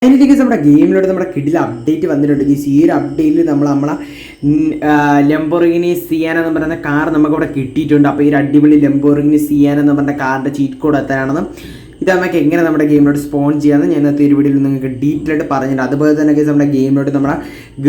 അതിലേക്ക് നമ്മുടെ ഗെയിമിലോട്ട് നമ്മുടെ കിഡിൽ അപ്ഡേറ്റ് വന്നിട്ടുണ്ട്. ഈ ഒരു അപ്ഡേറ്റിൽ നമ്മളെ ലംബോർഗിനി സിയാന എന്ന് പറയുന്ന കാർ നമുക്കിവിടെ കിട്ടിയിട്ടുണ്ട്. അപ്പോൾ ഈ ഒരു അടിപൊളി ലംബോർഗിനി സിയാന എന്ന് പറഞ്ഞ കാറിൻ്റെ ചീറ്റ് കോഡ് എത്താനാണെന്നും ഇത് നമുക്ക് എങ്ങനെ നമ്മുടെ ഗെയിമിലോട്ട് സ്പോൺ ചെയ്യാമെന്ന് ഞാൻ ഇന്നത്തെ ഒരു വീഡിയോയിൽ നിങ്ങൾക്ക് ഡീറ്റെയിൽ ആയിട്ട് പറഞ്ഞിട്ടുണ്ട്. അതുപോലെ തന്നെ നമ്മുടെ ഗെയിമിലോട്ട് നമ്മുടെ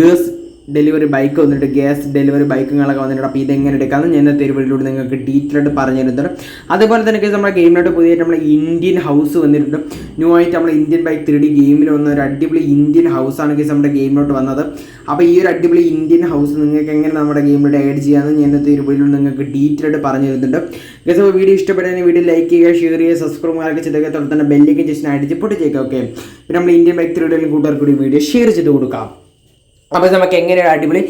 ഗേഴ്സ് ഡെലിവറി ബൈക്ക് വന്നിട്ട് ഗ്യാസ് ഡെലിവറി ബൈക്കുകളൊക്കെ വന്നിട്ടുണ്ട്. അപ്പോൾ ഇതെങ്ങനെ എടുക്കാമെന്ന് ഞാൻ ഇന്നത്തെ ഒരു വീഡിയോയിലൂടെ നിങ്ങൾക്ക് ഡീറ്റെയിൽ ആയിട്ട് പറഞ്ഞു തരുന്നുണ്ട്. അതുപോലെ തന്നെ നമ്മുടെ ഗെയിമിലോട്ട് പുതിയതായിട്ട് നമ്മുടെ ഇന്ത്യൻ ഹൗസ് വന്നിട്ടുണ്ട്. ന്യൂ ആയിട്ട് നമ്മുടെ ഇന്ത്യൻ ബൈക്ക് 3D ഗെയിമിൽ വന്ന ഒരു അടിപൊളി ഇന്ത്യൻ ഹൗസാണ് കേസ് നമ്മുടെ ഗെയിമിലോട്ട് വന്നത്. അപ്പോൾ ഈ ഒരു അടിപൊളി ഇന്ത്യൻ ഹൗസ് നിങ്ങൾക്ക് എങ്ങനെ നമ്മുടെ ഗെയിമിലോട്ട് ആഡ് ചെയ്യാമെന്ന് ഞാൻ ഇന്നത്തെ ഒരു വീഡിയോയിൽ നിങ്ങൾക്ക് ഡീറ്റെയിൽ ആയിട്ട് പറഞ്ഞു തരുന്നുണ്ട്. ഗൈസ്, അപ്പോൾ വീഡിയോ ഇഷ്ടപ്പെടുന്ന വീഡിയോ ലൈക്ക് ചെയ്യുക, ഷെയർ ചെയ്യുക, സബ്സ്ക്രൈബ് ചെയ്തൊക്കെ തൊട്ട് തന്നെ ബെല്ലേക്ക് ജസ്റ്റ് അടിച്ച് പൊട്ടി ചെയ്യുക. ഓക്കെ, പിന്നെ നമ്മൾ ഇന്ത്യൻ ബൈക്ക് 3D കൂട്ടുകാർക്ക് കൂടി വീഡിയോ ഷെയർ ചെയ്ത് കൊടുക്കാം. അപ്പോൾ നമുക്ക് എങ്ങനെ അടിപൊളി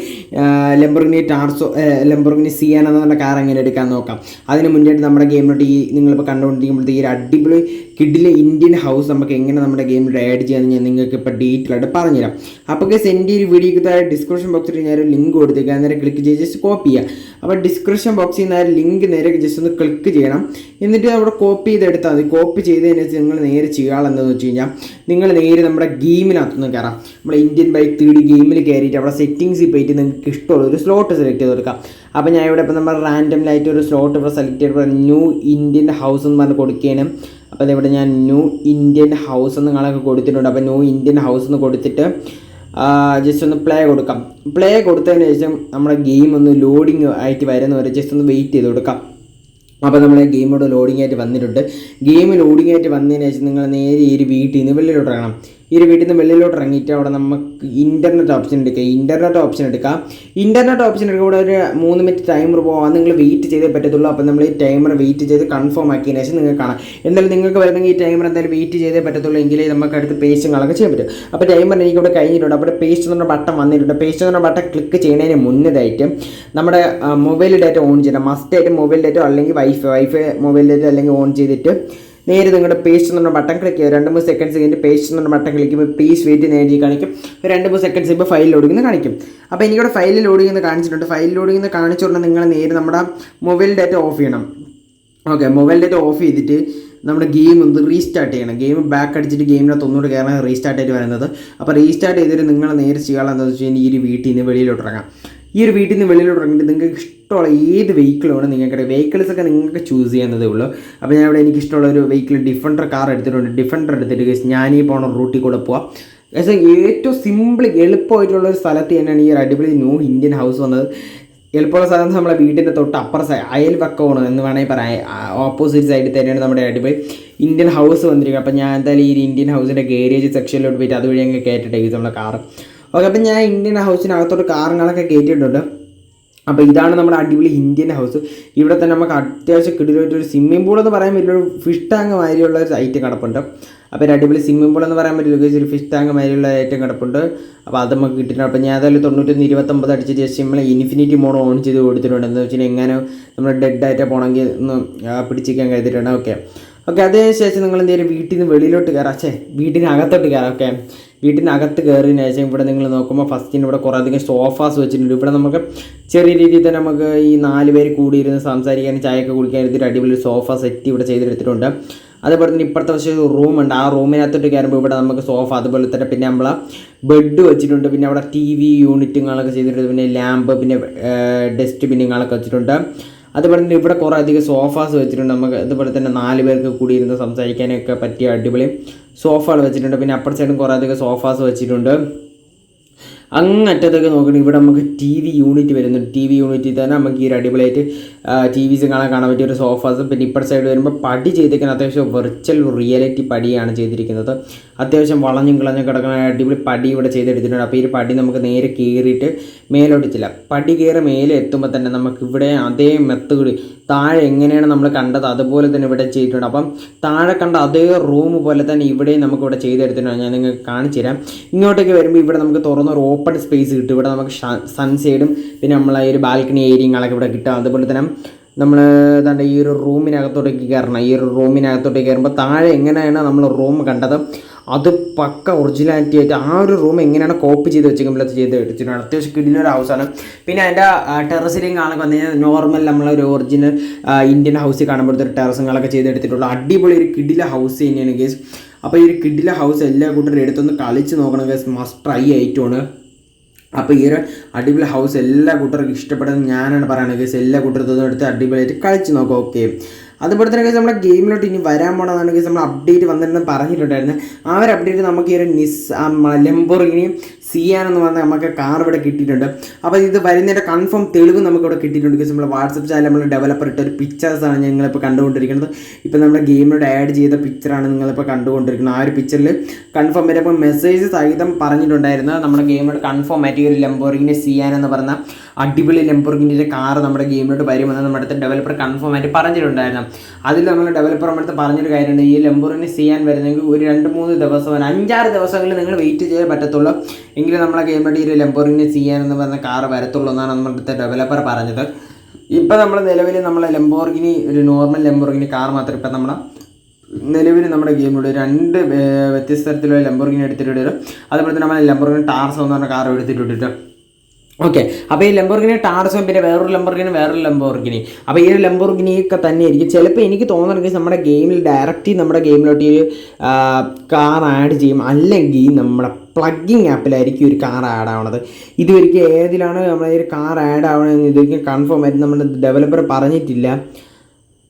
ലംബോർഗിനി സിയാന എന്ന് പറഞ്ഞ കാർ എങ്ങനെ എടുക്കാൻ നോക്കാം. അതിന് മുന്നേറ്റ് നമ്മുടെ ഗെയിമിലോട്ട് നിങ്ങളിപ്പോൾ കണ്ടുകൊണ്ടിരിക്കുമ്പോഴത്തെ ഈ ഒരു അടിപൊളി കിഡിലെ ഇന്ത്യൻ ഹൗസ് നമുക്ക് എങ്ങനെ നമ്മുടെ ഗെയിമിലോട്ട് ആഡ് ചെയ്യാമെന്ന് ഞാൻ നിങ്ങൾക്ക് ഇപ്പോൾ ഡീറ്റെയിൽ ആയിട്ട് പറഞ്ഞുതരാം. അപ്പോൾ എൻ്റെ ഒരു വീഡിയോക്ക് താഴെ ഡിസ്ക്രിപ്ഷൻ ബോക്സിൽ ഞാൻ ഒരു ലിങ്ക് കൊടുത്തേക്കാം. നേരെ ക്ലിക്ക് ചെയ്ത് ജസ്റ്റ് കോപ്പി ചെയ്യുക. അപ്പോൾ ഡിസ്ക്രിപ്ഷൻ ബോക്സിൽ നിന്ന് ആ ലിങ്ക് നേരെ ജസ്റ്റ് ഒന്ന് ക്ലിക്ക് ചെയ്യണം. എന്നിട്ട് അവിടെ കോപ്പി ചെയ്തെടുത്താൽ മതി. കോപ്പി ചെയ്തതിന് ശേഷം നിങ്ങൾ നേരെ ചെയ്യാനുള്ളതെന്ന് വെച്ച് കഴിഞ്ഞാൽ നിങ്ങൾ നേരെ നമ്മുടെ ഗെയിമിനകത്തുനിന്ന് കയറാം. നമ്മുടെ ഇന്ത്യൻ ബൈക്ക് 3D ഗെയിമിൽ കയറിയിട്ട് അവിടെ സെറ്റിങ്സിൽ പോയിട്ട് നിങ്ങൾക്ക് ഇഷ്ടമുള്ള ഒരു സ്ലോട്ട് സെലക്ട് ചെയ്ത് കൊടുക്കാം. അപ്പോൾ ഞാൻ ഇവിടെ ഇപ്പോൾ നമ്മൾ റാൻഡംലായിട്ട് ഒരു സ്ലോട്ട് ഇവിടെ സെലക്ട് ചെയ്തിട്ട് ന്യൂ ഇന്ത്യൻ ഹൗസ് എന്ന് പറഞ്ഞ് കൊടുക്കുകയാണ്. അപ്പോൾ അതിവിടെ ഞാൻ ന്യൂ ഇന്ത്യൻ ഹൗസ് എന്ന് നിങ്ങളൊക്കെ കൊടുത്തിട്ടുണ്ട്. അപ്പോൾ ന്യൂ ഇന്ത്യൻ ഹൗസ് എന്ന് കൊടുത്തിട്ട് ജസ്റ്റ് ഒന്ന് പ്ലേ കൊടുക്കാം. പ്ലേ കൊടുത്തതിന് ശേഷം നമ്മുടെ ഗെയിം ഒന്ന് ലോഡിങ് ആയിട്ട് വരുന്നവരെ ജസ്റ്റ് ഒന്ന് വെയിറ്റ് ചെയ്ത് കൊടുക്കാം. അപ്പോൾ നമ്മളെ ഗെയിമോട് ലോഡിംഗ് ആയിട്ട് വന്നിട്ടുണ്ട്. ഗെയിം ലോഡിംഗ് ആയിട്ട് വന്നതിന് ശേഷം നിങ്ങൾ നേരെ ഈ ഒരു വീട്ടിൽ നിന്ന് വെള്ളിലോട്ട് ഇറങ്ങണം. ഈ ഒരു വീട്ടിൽ നിന്ന് വെള്ളിലോട്ട് ഇറങ്ങിയിട്ട് അവിടെ നമുക്ക് ഇൻ്റർനെറ്റ് ഓപ്ഷൻ എടുക്കുക. ഇൻ്റർനെറ്റ് ഓപ്ഷൻ എടുക്കുമ്പോൾ ഇവിടെ ഒരു 3 മിനിറ്റ് ടൈമർ പോകാൻ നിങ്ങൾ വെയിറ്റ് ചെയ്തേ പറ്റത്തുള്ളൂ. അപ്പോൾ നമ്മൾ ഈ ടൈമർ വെയിറ്റ് ചെയ്ത് കൺഫേം ആക്കിയതിന് ശേഷം നിങ്ങൾക്ക് കാണാം. എന്തായാലും നിങ്ങൾക്ക് വരുന്നെങ്കിൽ ഈ ടൈമർ എന്തായാലും വെയിറ്റ് ചെയ്തേ പറ്റത്തുള്ളൂ, എങ്കിലേ നമുക്ക് അടുത്ത് പേസ്റ്റുകളൊക്കെ ചെയ്യാൻ പറ്റും. അപ്പോൾ ടൈമർ എനിക്കിവിടെ കഴിഞ്ഞിട്ടുണ്ട്. അപ്പോൾ പേസ്റ്റ് എന്ന ബട്ടൺ വന്നിട്ടുണ്ട്. പേസ്റ്റ് എന്ന ബട്ടൺ ക്ലിക്ക് ചെയ്യുന്നതിന് മുന്നേതായിട്ട് നമ്മുടെ മൊബൈൽ ഡാറ്റ ഓൺ ചെയ്യണം. മസ്റ്റായിട്ട് മൊബൈൽ ഡാറ്റ അല്ലെങ്കിൽ വൈഫൈ മൊബൈൽ ഡാറ്റ അല്ലെങ്കിൽ ഓൺ ചെയ്തിട്ട് നേരെ നിങ്ങളുടെ പേസ്റ്റ് എന്നുള്ള ബട്ടൺ ക്ലിക്ക് ചെയ്യുക. 2-3 സെക്കൻഡ്സ് കഴിഞ്ഞ് പേസ്റ്റ് എന്നുള്ള ബട്ടൺ ക്ലിക്ക് ചെയ്യുമ്പോൾ പ്ലീസ് വെയിറ്റ് നേടി കാണിക്കും. 2-3 സെക്കൻഡ്സ് ഇപ്പോൾ ഫയൽ ലോഡിംഗ് കാണിക്കും. അപ്പോൾ എനിക്കിവിടെ ഫയൽ ലോഡിംഗ് കാണിച്ചിട്ടുണ്ട്. ഫയൽ ലോഡിംഗ് കാണിച്ചുകൊണ്ട് നിങ്ങൾ നേരെ നമ്മുടെ മൊബൈൽ ഡാറ്റ ഓഫ് ചെയ്യണം. ഓക്കെ, മൊബൈൽ ഡാറ്റ ഓഫ് ചെയ്തിട്ട് നമ്മുടെ ഗെയിം ഒന്ന് റീസ്റ്റാർട്ട് ചെയ്യണം. ഗെയിം ബാക്ക് അടിച്ചിട്ട് ഗെയിമിനകത്ത് ഒന്നുകൂടെ കയറാൻ റീസ്റ്റാർട്ട് ആയിട്ട് വരുന്നത്. അപ്പോൾ റീസ്റ്റാർട്ട് ചെയ്തിട്ട് നിങ്ങൾ നേരെ ചെയ്യാനുള്ളതെന്ന് വെച്ച് കഴിഞ്ഞാൽ ഈ ഒരു വീട്ടിൽ നിന്ന് വെളിയിലോട്ട് ഇറങ്ങാം. ഈ ഒരു വീട്ടിൽ നിന്ന് വെളിയിലോട്ട് ഇറങ്ങിയിട്ട് നിങ്ങൾക്ക് ഇഷ്ടമുള്ള ഏത് വെഹിക്കിൾ വേണം നിങ്ങൾക്ക് വെഹിക്കിൾസൊക്കെ നിങ്ങൾക്ക് ചൂസ് ചെയ്യുന്നതേ ഉള്ളൂ. അപ്പോൾ ഞാൻ ഇവിടെ എനിക്ക് ഇഷ്ടമുള്ള ഒരു വെഹിക്കിൾ ഡിഫൻഡർ കാർ എടുത്തിട്ടുണ്ട്. ഡിഫൻഡർ എടുത്തിട്ട് ഞാൻ ഈ പോണ റൂട്ടിൽ കൂടെ പോവാം. പക്ഷേ ഏറ്റവും സിമ്പിൾ എളുപ്പമായിട്ടുള്ള ഒരു സ്ഥലത്ത് തന്നെയാണ് ഈ ഒരു അടിപൊളി ന്യൂ ഇന്ത്യൻ ഹൗസ് വന്നത്. എളുപ്പമുള്ള സ്ഥലത്ത് നമ്മളെ വീട്ടിൻ്റെ തൊട്ട് അപ്പുറ അയൽവക്കമാണ് എന്ന് വേണമെങ്കിൽ പറയാം. ഓപ്പോസിറ്റ് സൈഡിൽ തന്നെയാണ് നമ്മുടെ അടിപൊളി ഇന്ത്യൻ ഹൗസ് വന്നിരിക്കുന്നത്. അപ്പോൾ ഞാൻ എന്തായാലും ഈ ഇന്ത്യൻ ഹൗസിൻ്റെ ഗാരേജ് സെക്ഷനിലോട്ട് പോയിട്ട് അതുവഴി അങ്ങ് കയറ്റിട്ടേ നമ്മുടെ കാർ. ഓക്കെ, അപ്പം ഞാൻ ഇന്ത്യൻ ഹൗസിനകത്തോട്ട് കാറുകളൊക്കെ കയറ്റിയിട്ടുണ്ട്. അപ്പോൾ ഇതാണ് നമ്മുടെ അടിപൊളി ഇന്ത്യൻ ഹൗസ്. ഇവിടെ തന്നെ നമുക്ക് അത്യാവശ്യം കിടിലായിട്ടൊരു സ്വിമ്മിംഗ് പൂൾ എന്ന് പറയാൻ പറ്റില്ല, ഒരു ഫിഷ് ടാങ്ക് മാതിരിയുള്ള ഒരു ഐറ്റം കിടപ്പുണ്ട്. അപ്പോൾ ഒരു അടിപൊളി സ്വിമ്മിംഗ് പൂൾ എന്ന് പറയാൻ പറ്റില്ല, ഒരു ഫിഷ് ടാങ്ക് മാതിരിയുള്ള ഐറ്റം കിടപ്പുണ്ട്. അപ്പോൾ അത് നമുക്ക് കിട്ടിയിട്ടുണ്ട്. അപ്പോൾ ഞാൻ ഏതായാലും 91-29 അടിച്ച് ജസ്റ്റ് നമ്മൾ ഇൻഫിനിറ്റി മോഡ് ഓൺ ചെയ്ത് കൊടുത്തിട്ടുണ്ട്. എന്ന് വെച്ചാൽ എങ്ങനെ നമ്മൾ ഡെഡ് ആയിട്ട് പോകണമെങ്കിൽ ഒന്ന് പിടിച്ചിരിക്കാൻ കഴിഞ്ഞിട്ടുണ്ട്. ഓക്കെ, അതിനുശേഷം നിങ്ങൾ എന്തെങ്കിലും വീട്ടിൽ നിന്ന് വെളിയിലോട്ട് കയറാം. വീട്ടിനകത്തോട്ട് കയറാം. ഓക്കെ, വീട്ടിനകത്ത് കയറിയതിന് ശേഷം ഇവിടെ നിങ്ങൾ നോക്കുമ്പോൾ ഫസ്റ്റിന് ഇവിടെ കുറേ അധികം സോഫാസ് വെച്ചിട്ടുണ്ട്. ഇവിടെ നമുക്ക് ചെറിയ രീതിയിൽ തന്നെ നമുക്ക് ഈ 4 പേര് കൂടിയിരുന്ന് സംസാരിക്കാനും ചായയൊക്കെ കുടിക്കാൻ എടുത്തിട്ട് അടിപൊളി സോഫ സെറ്റ് ഇവിടെ ചെയ്തെടുത്തിട്ടുണ്ട്. അതുപോലെ തന്നെ ഇപ്പുറത്തെ പക്ഷേ ഒരു റൂമുണ്ട്. ആ റൂമിനകത്തോട്ട് കയറുമ്പോൾ ഇവിടെ നമുക്ക് സോഫ, അതുപോലെ തന്നെ പിന്നെ നമ്മൾ ബെഡ് വെച്ചിട്ടുണ്ട്. പിന്നെ അവിടെ TV യൂണിറ്റുകളൊക്കെ ചെയ്തിട്ടുണ്ട്. പിന്നെ ലാമ്പ്, പിന്നെ ഡസ്റ്റ്ബിന്നുകളൊക്കെ വെച്ചിട്ടുണ്ട്. അതുപോലെ തന്നെ ഇവിടെ കുറേ അധികം സോഫാസ് വെച്ചിട്ടുണ്ട്. നമുക്ക് അതുപോലെ തന്നെ 4 പേർക്ക് കൂടി ഇരുന്ന് സംസാരിക്കാനൊക്കെ പറ്റിയ അടിപൊളി സോഫകൾ വെച്ചിട്ടുണ്ട്. പിന്നെ അപ്പുറത്തെ സൈഡും കുറേ അധികം സോഫാസ് വെച്ചിട്ടുണ്ട്. അങ്ങറ്റത്തൊക്കെ നോക്കണം, ഇവിടെ നമുക്ക് TV യൂണിറ്റ് വരുന്നുണ്ട്. TV യൂണിറ്റിൽ തന്നെ നമുക്ക് ഈ ഒരു അടിപൊളിയായിട്ട് TVs കാണാൻ പറ്റിയ ഒരു സോഫാസും. പിന്നെ ഇപ്പുറത്തെ സൈഡ് വരുമ്പോൾ പടി ചെയ്തേക്കുന്നത് അത്യാവശ്യം വെർച്വൽ റിയാലിറ്റി പടിയാണ് ചെയ്തിരിക്കുന്നത്. അത്യാവശ്യം വളഞ്ഞും കിളഞ്ഞും കിടക്കുന്ന അടിപൊളി പടി ഇവിടെ ചെയ്തെടുത്തിട്ടുണ്ട്. അപ്പോൾ ഈ ഒരു പടി നമുക്ക് നേരെ കയറിയിട്ട് മേലോട്ട് ചെല്ലാം. പടി കയറി മേലെ എത്തുമ്പോൾ തന്നെ നമുക്ക് ഇവിടെ അതേ മെത്തേഡ് താഴെ എങ്ങനെയാണ് നമ്മൾ കണ്ടത് അതുപോലെ തന്നെ ഇവിടെ ചെയ്തിട്ടുണ്ട്. അപ്പം താഴെ കണ്ട അതേ റൂം പോലെ തന്നെ ഇവിടെയും നമുക്ക് ഇവിടെ ചെയ്തെടുത്തിട്ടുണ്ട്. ഞാൻ നിങ്ങൾക്ക് കാണിച്ചു തരാം. ഇങ്ങോട്ടേക്ക് വരുമ്പോൾ ഇവിടെ നമുക്ക് തുറന്നൊരു ഓപ്പൺ സ്പേസ് കിട്ടും. ഇവിടെ നമുക്ക് സൺസൈഡും പിന്നെ നമ്മളെ ഈ ഒരു ബാൽക്കണി ഏരിയകളൊക്കെ ഇവിടെ കിട്ടും. അതുപോലെ തന്നെ നമ്മൾ ഏതാണ്ട് ഈ ഒരു റൂമിനകത്തോട്ടേക്ക് കയറണം. ഈ ഒരു റൂമിനകത്തോട്ടേക്ക് കയറുമ്പോൾ താഴെ എങ്ങനെയാണ് നമ്മൾ റൂം കണ്ടത് അത് പക്ക ഒറിജിനാലിറ്റി ആയിട്ട് ആ ഒരു റൂം എങ്ങനെയാണ് കോപ്പി ചെയ്ത് വെച്ചേക്കുമ്പോഴത്തെ ചെയ്ത് എടുത്തിട്ടുണ്ട്. അത്യാവശ്യം കിടിലൊരു ഹൗസാണ്. പിന്നെ അതിൻ്റെ ടെറസിലേക്ക് കാണാൻ വന്നു കഴിഞ്ഞാൽ നോർമൽ നമ്മളൊരു ഒറിജിനൽ ഇന്ത്യൻ ഹൗസിൽ കാണുമ്പോഴത്തെ ഒരു ടെറസുകളൊക്കെ ചെയ്തെടുത്തിട്ടുള്ള അടിപൊളി ഒരു കിടില ഹൗസ് തന്നെയാണ് ഗേസ്. അപ്പോൾ ഈ ഒരു കിഡിലെ ഹൗസ് എല്ലാ കൂട്ടരും എടുത്തൊന്ന് കളിച്ച് നോക്കണം ഗൈസ്, മസ്റ്റ് ട്രൈ ആയിട്ടാണ്. അപ്പോൾ ഈ ഒരു അടിപൊളി ഹൗസ് എല്ലാ കൂട്ടർക്കും ഇഷ്ടപ്പെടുന്നത് ഞാനാണ് പറയുന്നത് ഗൈസ്. എല്ലാ കൂട്ടർക്കും എടുത്ത് അടിപൊളിയായിട്ട് കളിച്ച് നോക്കാം. ഓക്കെ, അതുപോലെ തന്നെ ഗൈസ് നമ്മുടെ ഗെയിമിലോട്ട് ഇനി വരാൻ പോകണമെന്നാണ് ഗൈസ് നമ്മൾ അപ്ഡേറ്റ് വന്നിട്ടുണ്ടെന്ന് പറഞ്ഞിട്ടുണ്ടായിരുന്നു. ആ ഒരു അപ്ഡേറ്റ് നമുക്ക് ഈ ഒരു ലംബോർഗിനി സിയാൻ എന്ന് പറഞ്ഞാൽ നമുക്ക് കാർ ഇവിടെ കിട്ടിയിട്ടുണ്ട്. അപ്പോൾ ഇത് വരുന്നതിൻ്റെ കൺഫേം തെളിവ് നമുക്കിവിടെ കിട്ടിയിട്ടുണ്ട് ഗൈസ്. നമ്മൾ വാട്സപ്പ് ചാനൽ നമ്മൾ ഡെവലപ്പർ ഇട്ട ഒരു പിക്ചേഴ്സാണ് ഞങ്ങളിപ്പോൾ കണ്ടുകൊണ്ടിരിക്കുന്നത്. ഇപ്പോൾ നമ്മുടെ ഗെയിമിലോട്ട് ആഡ് ചെയ്ത പിക്ചറാണ് നിങ്ങളിപ്പോൾ കണ്ടുകൊണ്ടിരിക്കുന്നത്. ആ ഒരു പിക്ചറിൽ കൺഫേം വരെ അപ്പോൾ മെസ്സേജ് സഹിതം പറഞ്ഞിട്ടുണ്ടായിരുന്നു നമ്മുടെ ഗെയിമിലോട്ട് കൺഫേം ആയിട്ട് ഈ ഒരു ലംബോർഗിനി സിയാൻ എന്ന് പറഞ്ഞ അടിപൊളി ലംബോർഗിനിയുടെ കാർ നമ്മുടെ ഗെയിമിലോട്ട് വരുമെന്ന് നമ്മുടെ അടുത്ത് ഡെവലപ്പർ കൺഫേം ആയിട്ട് പറഞ്ഞിട്ടുണ്ടായിരുന്നു. അതിൽ നമ്മൾ ഡെവലപ്പർ നമ്മുടെ അടുത്ത് പറഞ്ഞൊരു കാര്യമുണ്ട്, ഈ ലംബോർഗിനി ചെയ്യാൻ വരുന്നെങ്കിൽ ഒരു 2-3 ദിവസം 5-6 ദിവസങ്ങളിൽ നിങ്ങൾ വെയിറ്റ് ചെയ്യാൻ പറ്റത്തുള്ളൂ, എങ്കിലും നമ്മളെ ഗെയിമിലോട്ട് ഈ ലംബോർഗിനി ചെയ്യാൻ എന്ന് പറഞ്ഞ കാർ വരത്തുള്ളൂ എന്നാണ് നമ്മുടെ അടുത്ത് ഡെവലപ്പർ പറഞ്ഞത്. ഇപ്പോൾ നമ്മൾ നിലവിൽ നമ്മളെ ലംബോർഗിനി ഒരു നോർമൽ ലംബോർഗിനി കാർ മാത്രം ഇപ്പം നമ്മുടെ നിലവിൽ നമ്മുടെ ഗെയിമിലൂടെ 2 വ്യത്യസ്ത തരത്തിലുള്ള ലംബോർഗിനി എടുത്തിട്ടുണ്ട്. അതുപോലെ തന്നെ നമ്മൾ ലംബോർഗിനി ടാർസോ എന്ന് പറഞ്ഞ കാർ എടുത്തിട്ടുണ്ട്. ഓക്കെ, അപ്പോൾ ഈ ലംബോർഗിനി ടാർസോ പിന്നെ വേറൊരു ലംബോർഗിനി. അപ്പോൾ ഈ ഒരു ലംബോർഗിനിയൊക്കെ തന്നെ ആയിരിക്കും ചിലപ്പോൾ എനിക്ക് തോന്നുന്നുണ്ടെങ്കിൽ നമ്മുടെ ഗെയിമിൽ ഡയറക്റ്റ് നമ്മുടെ ഗെയിമിലോട്ട് ഈ കാർ ആഡ് ചെയ്യും, അല്ലെങ്കിൽ നമ്മുടെ പ്ലഗിങ് ആപ്പിലായിരിക്കും ഒരു കാർ ആഡ് ആവണത്. ഇതുവരെയ്ക്കും ഏതിലാണ് നമ്മളെ ഒരു കാർ ആഡ് ആവണമെന്ന് ഇതുവരെയ്ക്കും കൺഫേം ആയിട്ട് നമ്മുടെ ഡെവലപ്പർ പറഞ്ഞിട്ടില്ല.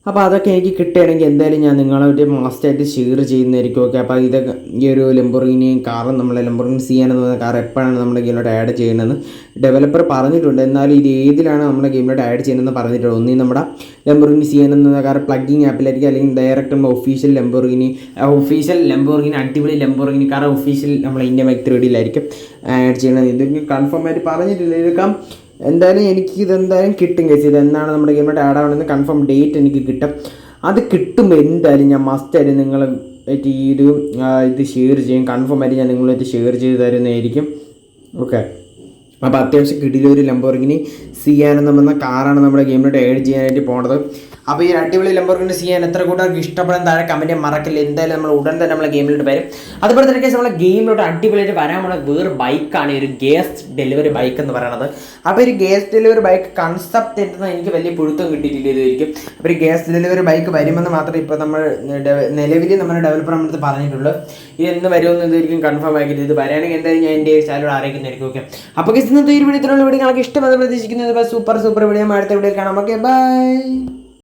അപ്പോൾ അതൊക്കെ എനിക്ക് കിട്ടുകയാണെങ്കിൽ എന്തായാലും ഞാൻ നിങ്ങളായിട്ട് മസ്റ്റായിട്ട് ഷെയർ ചെയ്യുന്നതായിരിക്കും. ഓക്കെ, അപ്പോൾ ഇതൊക്കെ ഈ ഒരു ലംബോർഗിനി കാറും നമ്മളെ ലംബോർഗിനി സിയാൻ എന്ന് പറയുന്ന കാർ എപ്പോഴാണ് നമ്മുടെ ഗെയിമിലോട്ട് ആഡ് ചെയ്യണമെന്ന് ഡെവലപ്പർ പറഞ്ഞിട്ടുണ്ട്. എന്നാലും ഇത് ഏതിലാണ് നമ്മുടെ ഗെയിമിലോട്ട് ആഡ് ചെയ്യുന്നതെന്ന് പറഞ്ഞിട്ടുണ്ട്. ഒന്നീ നമ്മുടെ ലംബോർഗിനി സിയാൻ എന്ന കാർ പ്ലഗിങ് ആപ്പിലായിരിക്കും, അല്ലെങ്കിൽ ഡയറക്റ്റ് നമ്മൾ ഒഫീഷ്യൽ ലംബോർഗിനി അടിപൊളി ലംബോർഗിനി കാർ ഒഫീഷ്യൽ നമ്മൾ ഇന്ത്യ ബൈക്ക് 3Dയിലായിരിക്കും ആഡ് ചെയ്യണത്. ഇതൊക്കെ കൺഫേം ആയിട്ട് പറഞ്ഞിട്ടില്ല. ഇതൊക്കെ എന്തായാലും എനിക്ക് ഇതെന്തായാലും കിട്ടും കേസ്. ഇതെന്നാണ് നമ്മുടെ ഗെയിമിലോട്ട് ആഡ് ആവണമെന്ന് കൺഫേം ഡേറ്റ് എനിക്ക് കിട്ടും. അത് കിട്ടുമ്പോൾ എന്തായാലും ഞാൻ മസ്റ്റായിട്ട് നിങ്ങൾ ഈ ഇത് ഷെയർ ചെയ്യും. കൺഫേം ആയിട്ട് ഞാൻ നിങ്ങളായിട്ട് ഷെയർ ചെയ്ത് തരുന്നതായിരിക്കും. ഓക്കെ, അപ്പോൾ അത്യാവശ്യം കിടിലൊരു ലംബോർഗിനി സിയാൻ എന്ന് പറഞ്ഞ കാറാണ് നമ്മുടെ ഗെയിമിലോട്ട് ആഡ് ചെയ്യാനായിട്ട് പോണത്. അപ്പോൾ ഈ അടിപൊളി ലംബോർഗിനി സിയാൻ എത്ര കൂട്ടർക്ക് ഇഷ്ടപ്പെടാൻ താഴെ കമൻറ്റ് മറക്കില്ല. എന്തായാലും നമ്മൾ ഉടൻ തന്നെ നമ്മളെ ഗെയിമിലോട്ട് വരും. അതുപോലെ തന്നെ നമ്മളെ ഗെയിമിലോട്ട് അടിപൊളിയായിട്ട് വരാൻ പോകുന്ന വേറെ ബൈക്കാണ് ഈ ഒരു ഗ്യാസ് ഡെലിവറി ബൈക്ക് എന്ന് പറയുന്നത്. അപ്പോൾ ഒരു ഗ്യാസ് ഡെലിവറി ബൈക്ക് കൺസെപ്റ്റ് എന്തെന്ന് എനിക്ക് വലിയ പിടുത്തം കിട്ടിയിട്ടില്ല ഇതുവരെയ്ക്കും. അപ്പോൾ ഒരു ഗ്യാസ് ഡെലിവറി ബൈക്ക് വരുമെന്ന് മാത്രമേ ഇപ്പോൾ നമ്മൾ നിലവിൽ നമ്മുടെ ഡെവലപ്പർ നമ്മുടെ അടുത്ത് പറഞ്ഞിട്ടുള്ളൂ. ഇത് എന്ന് വരുമെന്ന് ഇതായിരിക്കും കൺഫേം ആക്കിയിട്ട്. ഇത് വരാണെങ്കിൽ എന്തായാലും ഞാൻ എൻ്റെ ചാനലോട് അറിയിക്കുന്നതായിരിക്കും. ഓക്കെ, അപ്പോൾ ഇന്നത്തെ ഒരു വീഡിയോ ഇത്രയുള്ള വീഡിയോ നിങ്ങൾക്ക് ഇഷ്ടമെന്ന് പ്രതീക്ഷിക്കുന്നത്. സൂപ്പർ വീഡിയോ അടുത്ത വീഡിയോ കാണാം. Okay, by.